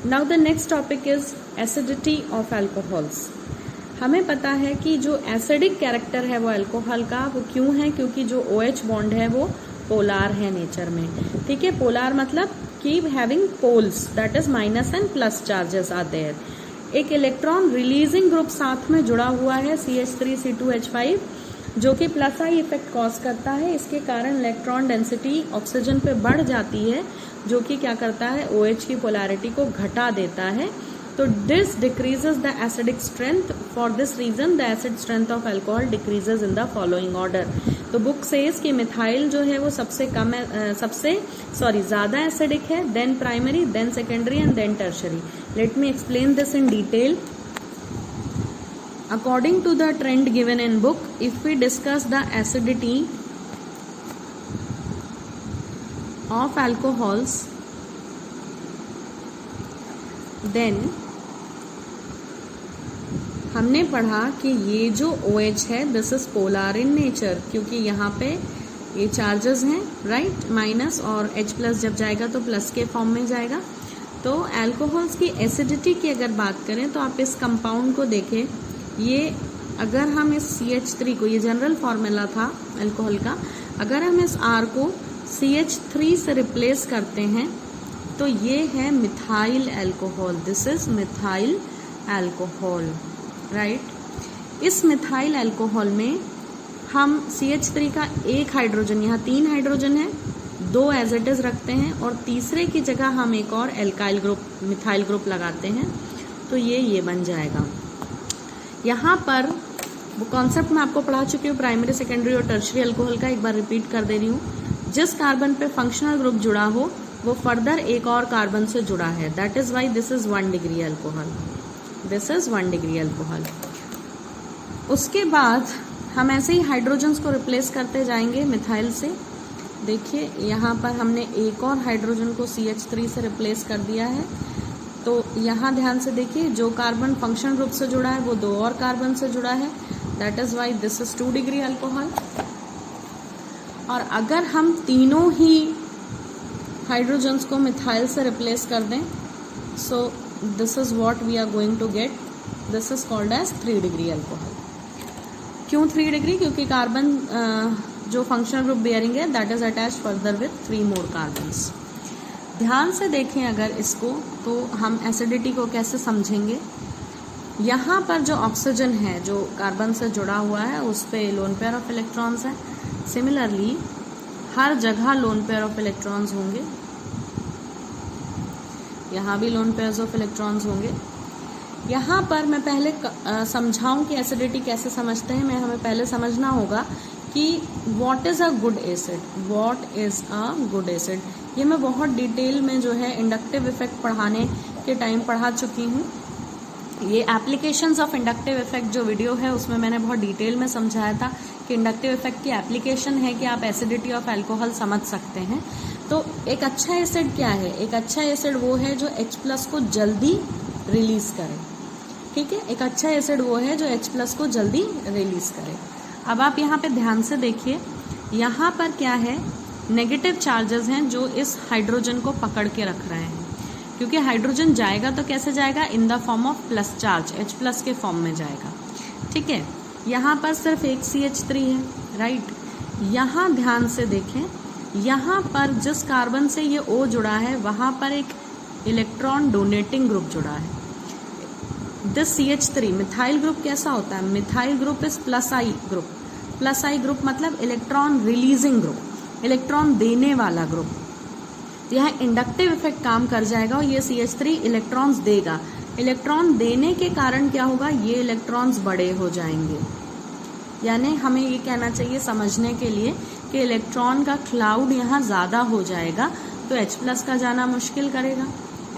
Now the next topic is acidity of alcohols. हमें पता है कि जो एसिडिक कैरेक्टर है वो अल्कोहल का, वो क्यों है? क्योंकि जो OH बॉन्ड है वो पोलार है नेचर में। ठीक है, पोलार मतलब कि having poles, that is minus and plus charges are there. एक इलेक्ट्रॉन रिलीजिंग ग्रुप साथ में जुड़ा हुआ है CH3C2H5, जो कि प्लस आई इफेक्ट कॉज करता है। इसके कारण इलेक्ट्रॉन डेंसिटी ऑक्सीजन पे बढ़ जाती है, जो कि क्या करता है, OH की पोलैरिटी को घटा देता है। तो this decreases the acidic strength. For this reason the acid strength of alcohol decreases in the following order. तो बुक सेज कि मिथाइल जो है वो सबसे ज्यादा एसिडिक है, then primary, then secondary and then tertiary. Let me explain this in detail. According to the trend given in book, if we discuss the acidity of alcohols, then हमने पढ़ा कि ये जो OH है this is polar in nature, क्योंकि यहाँ पे ये चार्जेस हैं, राइट, माइनस, और H प्लस जब जाएगा तो प्लस के फॉर्म में जाएगा। तो अल्कोहल्स की एसिडिटी की अगर बात करें तो आप इस कंपाउंड को देखें, ये अगर हम इस CH3 को, ये जनरल फॉर्मूला था अल्कोहल का, अगर हम इस R को CH3 से रिप्लेस करते हैं तो ये है methyl alcohol. This is methyl alcohol, right. इस मिथाइल अल्कोहल में हम CH3 का एक हाइड्रोजन, यहाँ 3 हाइड्रोजन है, 2 एज इट इज रखते हैं, और तीसरे की जगह हम एक और एल्काइल ग्रुप, मिथाइल ग्रुप लगाते हैं, तो ये बन जाएगा। यहाँ पर वो कॉन्सेप्ट मैं आपको पढ़ा चुकी हूँ प्राइमरी, सेकेंडरी और टर्शरी अल्कोहल का, एक बार रिपीट कर दे रही हूँ। जिस कार्बन पे फंक्शनल ग्रुप जुड़ा हो वो फर्दर एक और कार्बन से जुड़ा है, that is why this is 1 degree alcohol. This is 1 degree alcohol. उसके बाद हम ऐसे ही हाइड्रोजन्स को रिप्लेस करते जाएंगे मिथाइल से। देखिए यहाँ पर हमने एक और हाइड्रोजन को CH3 से रिप्लेस कर दिया है। तो यहाँ ध्यान से देखिए, जो कार्बन फंक्शनल ग्रुप से जुड़ा है वो 2 और कार्बन से जुड़ा है, that is why this is 2 degree alcohol. और अगर हम तीनों ही हाइड्रोजन्स को मिथाइल से रिप्लेस कर दें, so this is what we are going to get, this is called as 3 degree alcohol. क्यों 3 डिग्री? क्योंकि कार्बन जो फंक्शनल ग्रुप बेयरिंग है that is attached further with 3 more carbons. ध्यान से देखें अगर इसको, तो हम एसिडिटी को कैसे समझेंगे। यहाँ पर जो ऑक्सीजन है जो कार्बन से जुड़ा हुआ है उस पे लोन पेयर ऑफ इलेक्ट्रॉन्स है। सिमिलरली हर जगह लोन पेयर ऑफ इलेक्ट्रॉन्स होंगे, यहाँ भी लोन पेयर्स ऑफ इलेक्ट्रॉन्स होंगे। यहाँ पर मैं पहले समझाऊं कि एसिडिटी कैसे समझते हैं। हमें पहले समझना होगा कि what is a good acid, what is a good acid. ये मैं बहुत डिटेल में जो है इंडक्टिव इफेक्ट पढ़ाने के टाइम पढ़ा चुकी हूँ। ये एप्लीकेशंस ऑफ इंडक्टिव इफेक्ट जो वीडियो है उसमें मैंने बहुत डिटेल में समझाया था कि इंडक्टिव इफेक्ट की एप्लीकेशन है कि आप एसिडिटी ऑफ अल्कोहल समझ सकते हैं। तो एक अच्छा एसिड क्या है? एक अच्छा एसिड वो है जो H प्लस को जल्दी रिलीज करे। ठीक है, एक अच्छा एसिड वो है जो H प्लस को जल्दी रिलीज करे। अब आप यहाँ पे ध्यान से देखिए, यहाँ पर क्या है, नेगेटिव चार्जेस हैं जो इस हाइड्रोजन को पकड़ के रख रहे हैं, क्योंकि हाइड्रोजन जाएगा तो कैसे जाएगा, in the form of plus charge, H plus के फॉर्म में जाएगा। ठीक है, यहाँ पर सिर्फ एक CH3 है, राइट। यहाँ ध्यान से देखें, यहाँ पर जिस कार्बन से ये O जुड़ा है वहाँ पर एक इलेक्ट्रॉन डोनेटिंग ग्रुप जुड़ा है। दिस CH3 मिथाइल ग्रुप कैसा होता है? Methyl group is plus I group. Plus I group मतलब इलेक्ट्रॉन रिलीजिंग ग्रुप, इलेक्ट्रॉन देने वाला ग्रुप। यहाँ इंडक्टिव इफेक्ट काम कर जाएगा और ये CH3 इलेक्ट्रॉन्स देगा। इलेक्ट्रॉन देने के कारण क्या होगा, ये इलेक्ट्रॉन्स बड़े हो जाएंगे। यानी हमें ये कहना चाहिए समझने के लिए कि इलेक्ट्रॉन का क्लाउड यहाँ ज़्यादा हो जाएगा, तो H प्लस का जाना मुश्किल करेगा,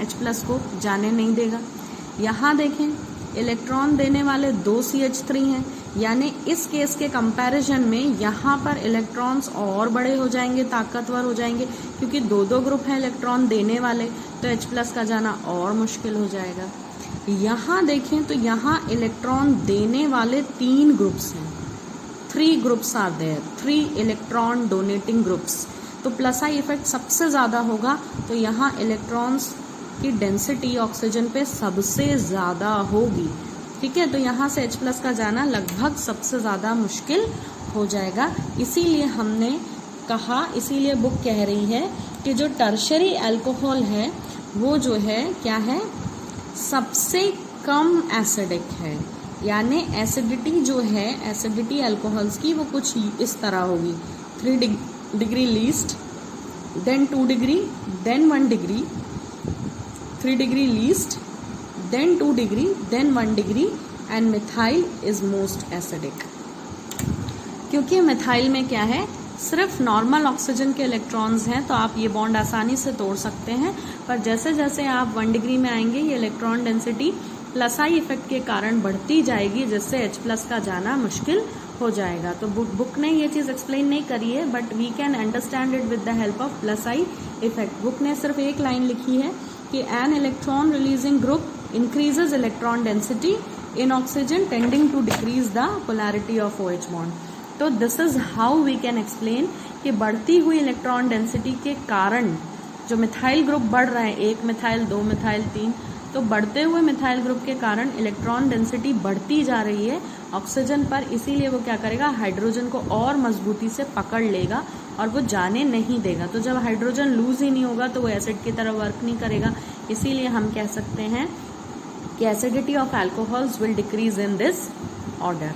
H प्लस को जाने नहीं देगा। यहाँ देखें, इलेक्ट्रॉन देने वाले 2 CH3 हैं, यानी इस केस के कंपैरिजन में यहाँ पर इलेक्ट्रॉन्स और बड़े हो जाएंगे, ताकतवर हो जाएंगे, क्योंकि 2 ग्रुप हैं इलेक्ट्रॉन देने वाले, तो H प्लस का जाना और मुश्किल हो जाएगा। यहाँ देखें तो यहाँ इलेक्ट्रॉन देने वाले 3 ग्रुप्स हैं, 3 groups are there, 3 electron donating groups. तो प्लस आई इफेक्ट सबसे ज़्यादा होगा, तो यहाँ इलेक्ट्रॉन्स की डेंसिटी ऑक्सीजन पे सबसे ज़्यादा होगी। ठीक है, तो यहाँ से H+ का जाना लगभग सबसे ज़्यादा मुश्किल हो जाएगा। इसीलिए हमने कहा, इसीलिए बुक कह रही है कि जो टर्शरी अल्कोहल है वो जो है क्या है, सबसे कम एसिडिक है। यानी एसिडिटी जो है, एसिडिटी अल्कोहल्स की वो कुछ इस तरह होगी, 3 degree least, then 2 degree, then 1 degree, 3 degree least, then 2 degree, then 1 degree, and methyl is most acidic. क्योंकि मिथाइल में क्या है, सिर्फ नॉर्मल ऑक्सीजन के इलेक्ट्रॉन्स हैं, तो आप ये बॉन्ड आसानी से तोड़ सकते हैं। पर जैसे जैसे आप 1 डिग्री में आएंगे ये इलेक्ट्रॉन डेंसिटी +I इफेक्ट के कारण बढ़ती जाएगी, जिससे H+ का जाना मुश्किल हो जाएगा। तो बुक ने ये चीज़ एक्सप्लेन नहीं करी है, but we can understand it with the help of +I effect. Book ने सिर्फ एक लाइन लिखी है कि an electron releasing group increases electron density in oxygen tending to decrease the polarity of OH bond. तो this is how we can explain कि बढ़ती हुई इलेक्ट्रॉन डेंसिटी के कारण जो मिथाइल ग्रुप बढ़ रहा है, 1 मिथाइल, 2 मिथाइल, 3, तो बढ़ते हुए मिथाइल ग्रुप के कारण इलेक्ट्रॉन डेंसिटी बढ़ती जा रही है ऑक्सीजन पर। इसीलिए वो क्या करेगा, हाइड्रोजन को और मजबूती से पकड़ लेगा और वो जाने नहीं देगा। तो जब हाइड्रोजन लूज ही नहीं होगा तो वो एसिड की तरह वर्क नहीं करेगा। इसीलिए हम कह सकते हैं कि acidity of alcohols will decrease in this order.